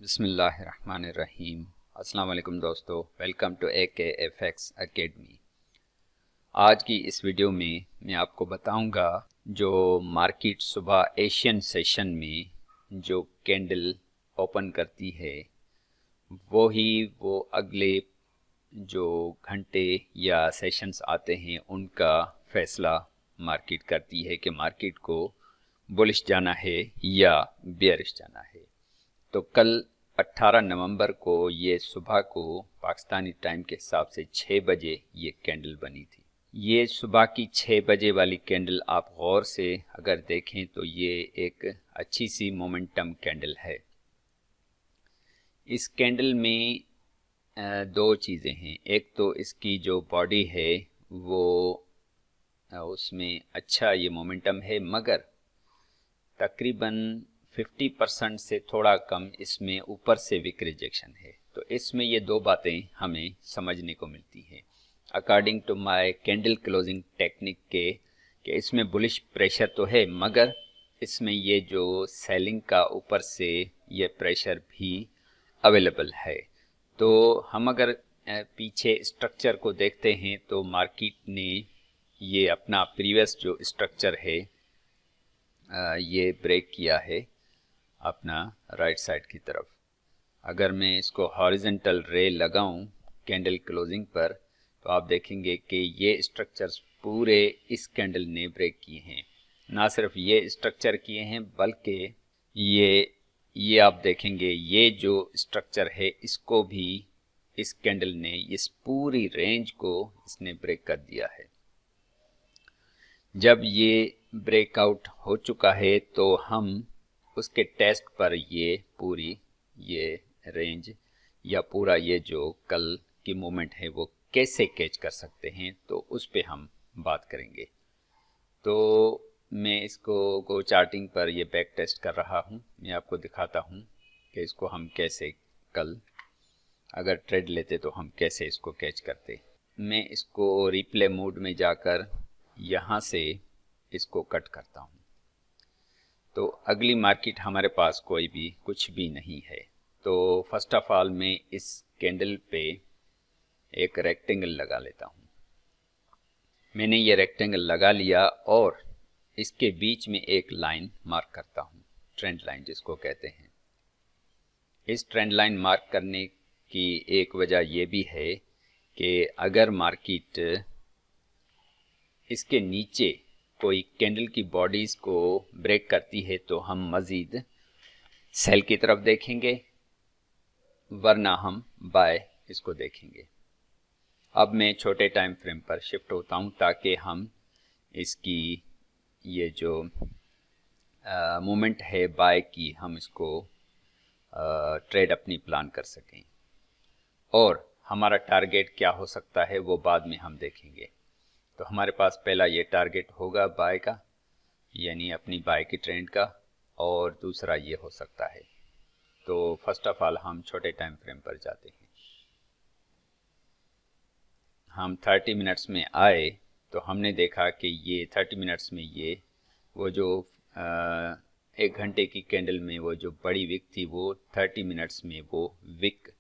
बिस्मिल्लाहिर्रहमानिर्रहीम। अस्सलाम वालेकुम दोस्तों, वेलकम टू AKFX अकेडमी। आज की इस वीडियो में मैं आपको बताऊंगा जो मार्केट सुबह एशियन सेशन में जो कैंडल ओपन करती है वो अगले जो घंटे या सेशंस आते हैं उनका फैसला मार्केट करती है कि मार्केट को बुलिश जाना है या बेयरिश जाना है। तो कल 18 नवंबर को ये सुबह को पाकिस्तानी टाइम के हिसाब से 6 बजे ये कैंडल बनी थी। ये सुबह की 6 बजे वाली कैंडल आप गौर से अगर देखें तो ये एक अच्छी सी मोमेंटम कैंडल है। इस कैंडल में दो चीज़ें हैं। एक तो इसकी जो बॉडी है वो उसमें अच्छा ये मोमेंटम है, मगर तकरीबन 50% से थोड़ा कम इसमें ऊपर से विक रिजेक्शन है। तो इसमें ये दो बातें हमें समझने को मिलती हैं according to my candle closing technique कि इसमें बुलिश प्रेशर तो है, मगर इसमें ये जो सेलिंग का ऊपर से ये प्रेशर भी अवेलेबल है। तो हम अगर पीछे स्ट्रक्चर को देखते हैं तो मार्केट ने ये अपना प्रीवियस जो स्ट्रक्चर है ये ब्रेक किया है अपना राइट साइड की तरफ। अगर मैं इसको हॉरिजेंटल रे लगाऊं कैंडल क्लोजिंग पर तो आप देखेंगे कि ये स्ट्रक्चर्स पूरे इस कैंडल ने ब्रेक किए हैं। ना सिर्फ ये स्ट्रक्चर किए हैं बल्कि ये आप देखेंगे ये जो स्ट्रक्चर है इसको भी इस कैंडल ने इस पूरी रेंज को इसने ब्रेक कर दिया है। जब ये ब्रेकआउट हो चुका है तो हम उसके टेस्ट पर ये पूरी ये रेंज या पूरा ये जो कल की मूवमेंट है वो कैसे कैच कर सकते हैं तो उस पे हम बात करेंगे। तो मैं इसको गो चार्टिंग पर ये बैक टेस्ट कर रहा हूँ। मैं आपको दिखाता हूँ कि इसको हम कैसे कल अगर ट्रेड लेते तो हम कैसे इसको कैच करते। मैं इसको रिप्ले मोड में जाकर यहाँ से इसको कट करता हूँ। तो अगली मार्केट हमारे पास कोई भी कुछ भी नहीं है। तो फर्स्ट ऑफ ऑल मैं इस कैंडल पे एक रेक्टेंगल लगा लेता हूँ। मैंने ये रेक्टेंगल लगा लिया और इसके बीच में एक लाइन मार्क करता हूँ, ट्रेंड लाइन जिसको कहते हैं। इस ट्रेंड लाइन मार्क करने की एक वजह ये भी है कि अगर मार्केट इसके नीचे कोई कैंडल की बॉडीज को ब्रेक करती है तो हम मज़ीद सेल की तरफ देखेंगे, वरना हम बाय इसको देखेंगे। अब मैं छोटे टाइम फ्रेम पर शिफ्ट होता हूं ताकि हम इसकी ये जो मूवमेंट है बाय की हम इसको ट्रेड अपनी प्लान कर सकें। और हमारा टारगेट क्या हो सकता है वो बाद में हम देखेंगे। तो हमारे पास पहला ये टारगेट होगा बाय का, यानी अपनी बाय की ट्रेंड का, और दूसरा ये हो सकता है। तो फर्स्ट ऑफ ऑल हम छोटे टाइम फ्रेम पर जाते हैं। हम 30 मिनट्स में आए तो हमने देखा कि ये 30 मिनट्स में ये वो जो एक घंटे की कैंडल में वो जो बड़ी विक थी वो 30 मिनट्स में वो विक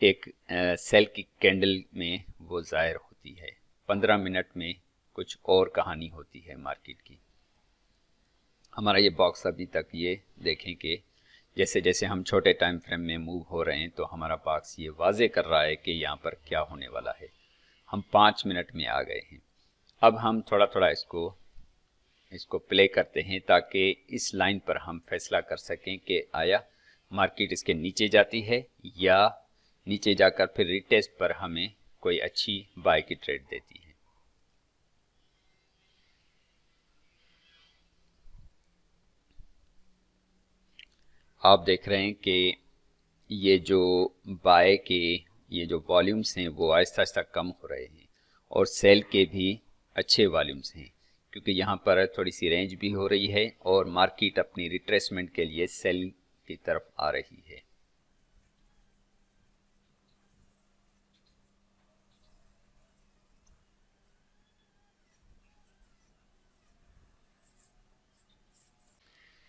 एक सेल की कैंडल में वो ज़ाहिर होती है। 15 मिनट में कुछ और कहानी होती है मार्केट की। हमारा ये बॉक्स अभी तक ये देखें कि जैसे जैसे हम छोटे टाइम फ्रेम में मूव हो रहे हैं तो हमारा बॉक्स ये वाजे कर रहा है कि यहाँ पर क्या होने वाला है। हम 5 मिनट में आ गए हैं। अब हम थोड़ा थोड़ा इसको प्ले करते हैं ताकि इस लाइन पर हम फैसला कर सकें कि आया मार्केट इसके नीचे जाती है या नीचे जाकर फिर रिटेस्ट पर हमें कोई अच्छी बाय की ट्रेड देती है। आप देख रहे हैं कि ये जो बाय के ये जो वॉल्यूम्स हैं वो आहिस्ता आहिस्ता कम हो रहे हैं और सेल के भी अच्छे वॉल्यूम्स हैं, क्योंकि यहाँ पर थोड़ी सी रेंज भी हो रही है और मार्केट अपनी रिट्रेसमेंट के लिए सेल की तरफ आ रही है।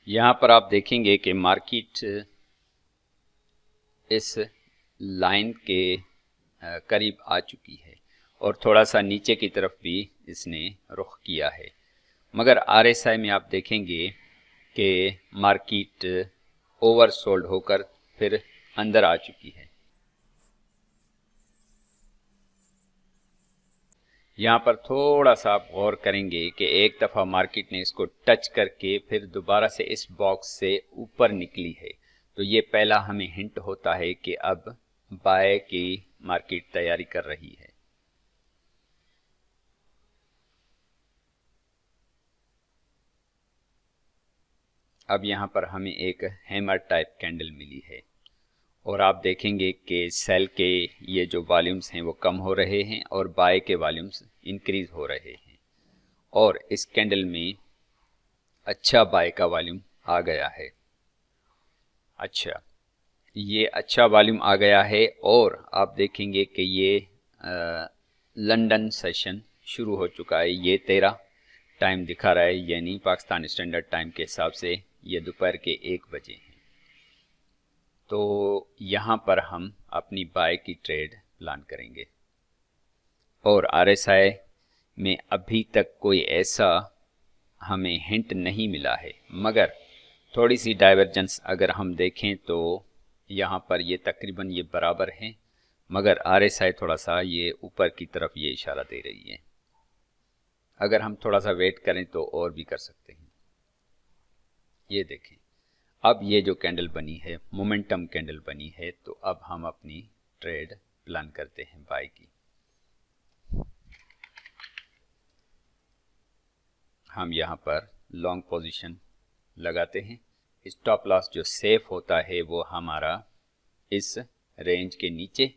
यहाँ पर आप देखेंगे कि मार्केट इस लाइन के करीब आ चुकी है और थोड़ा सा नीचे की तरफ भी इसने रुख किया है। मगर RSI में आप देखेंगे कि मार्केट ओवरसोल्ड होकर फिर अंदर आ चुकी है। यहाँ पर थोड़ा सा आप गौर करेंगे कि एक दफ़ा मार्केट ने इसको टच करके फिर दोबारा से इस बॉक्स से ऊपर निकली है, तो ये पहला हमें हिंट होता है कि अब बाय की मार्केट तैयारी कर रही है। अब यहाँ पर हमें एक हैमर टाइप कैंडल मिली है और आप देखेंगे कि सेल के ये जो वॉल्यूम्स हैं वो कम हो रहे हैं और बाय के वॉल्यूम्स इंक्रीज हो रहे हैं और इस कैंडल में अच्छा बाय का वॉल्यूम आ गया है। अच्छा, ये अच्छा वॉल्यूम आ गया है और आप देखेंगे कि ये लंदन सेशन शुरू हो चुका है। ये 13 टाइम दिखा रहा है, यानी पाकिस्तान स्टैंडर्ड टाइम के हिसाब से ये दोपहर के 1 बजे हैं। तो यहाँ पर हम अपनी बाय की ट्रेड प्लान करेंगे और RSI में अभी तक कोई ऐसा हमें हिंट नहीं मिला है, मगर थोड़ी सी डाइवर्जेंस अगर हम देखें तो यहाँ पर ये तकरीबन ये बराबर हैं, मगर RSI थोड़ा सा ये ऊपर की तरफ ये इशारा दे रही है। अगर हम थोड़ा सा वेट करें तो और भी कर सकते हैं। ये देखें, अब ये जो कैंडल बनी है मोमेंटम कैंडल बनी है, तो अब हम अपनी ट्रेड प्लान करते हैं बाय की। हम यहाँ पर लॉन्ग पोजीशन लगाते हैं। स्टॉप लॉस जो सेफ होता है वो हमारा इस रेंज के नीचे,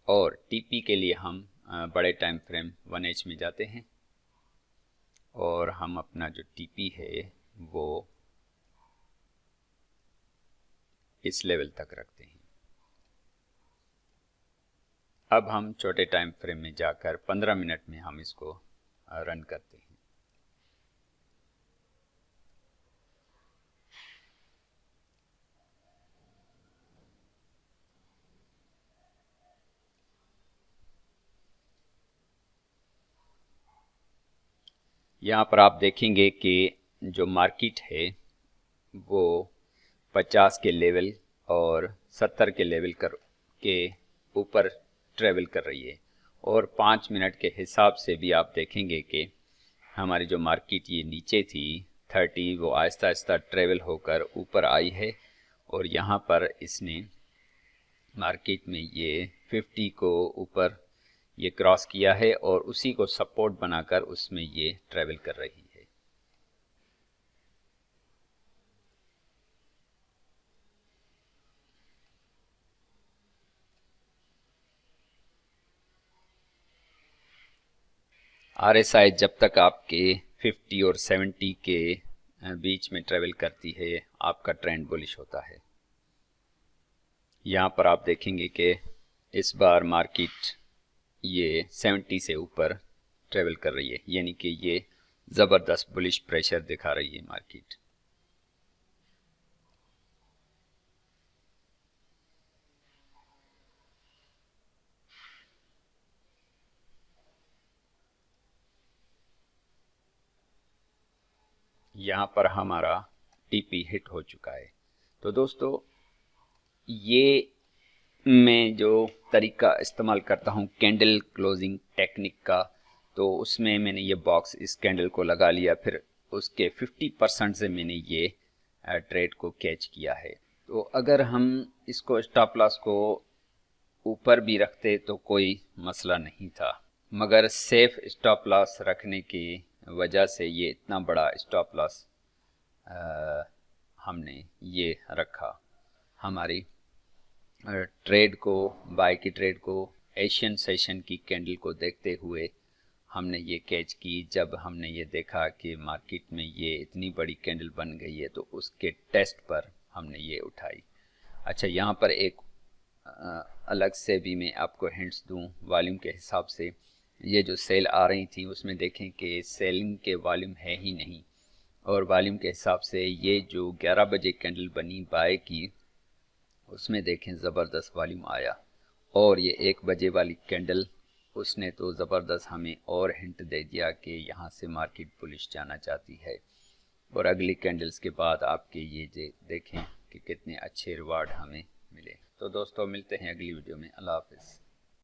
और टीपी के लिए हम बड़े टाइम फ्रेम 1H में जाते हैं और हम अपना जो टीपी है वो इस लेवल तक रखते हैं। अब हम छोटे टाइम फ्रेम में जाकर 15 मिनट में हम इसको रन करते हैं। यहाँ पर आप देखेंगे कि जो मार्केट है वो 50 के लेवल और 70 के लेवल के ऊपर ट्रेवल कर रही है और 5 मिनट के हिसाब से भी आप देखेंगे कि हमारी जो मार्केट ये नीचे थी 30, वो आहिस्ता आहिस्ता ट्रेवल होकर ऊपर आई है और यहाँ पर इसने मार्केट में ये 50 को ऊपर ये क्रॉस किया है और उसी को सपोर्ट बनाकर उसमें ये ट्रेवल कर रही है। RSI जब तक आपके 50 और 70 के बीच में ट्रेवल करती है आपका ट्रेंड बुलिश होता है। यहाँ पर आप देखेंगे कि इस बार मार्केट ये 70 से ऊपर ट्रेवल कर रही है, यानी कि ये ज़बरदस्त बुलिश प्रेशर दिखा रही है मार्केट। यहाँ पर हमारा टीपी हिट हो चुका है। तो दोस्तों, ये मैं जो तरीका इस्तेमाल करता हूँ कैंडल क्लोजिंग टेक्निक का, तो उसमें मैंने ये बॉक्स इस कैंडल को लगा लिया, फिर उसके 50% से मैंने ये ट्रेड को कैच किया है। तो अगर हम इसको स्टॉप लॉस को ऊपर भी रखते तो कोई मसला नहीं था, मगर सेफ स्टॉप लॉस रखने की वजह से ये इतना बड़ा स्टॉप लॉस हमने ये रखा। हमारी ट्रेड को, बाय की ट्रेड को एशियन सेशन की कैंडल को देखते हुए हमने ये कैच की। जब हमने ये देखा कि मार्केट में ये इतनी बड़ी कैंडल बन गई है तो उसके टेस्ट पर हमने ये उठाई। अच्छा, यहाँ पर एक अलग से भी मैं आपको हिंट्स दूँ वॉल्यूम के हिसाब से। ये जो सेल आ रही थी उसमें देखें कि सेलिंग के वॉल्यूम है ही नहीं, और वॉल्यूम के हिसाब से ये जो 11 बजे कैंडल बनी बाय की, उसमें देखें ज़बरदस्त वॉल्यूम आया। और ये 1 बजे वाली कैंडल, उसने तो ज़बरदस्त हमें और हिंट दे दिया कि यहाँ से मार्केट बुलिश जाना चाहती है। और अगली कैंडल्स के बाद आपके ये देखें कि कितने अच्छे रिवार्ड हमें मिले। तो दोस्तों मिलते हैं अगली वीडियो में। अल्लाह हाफ़िज़।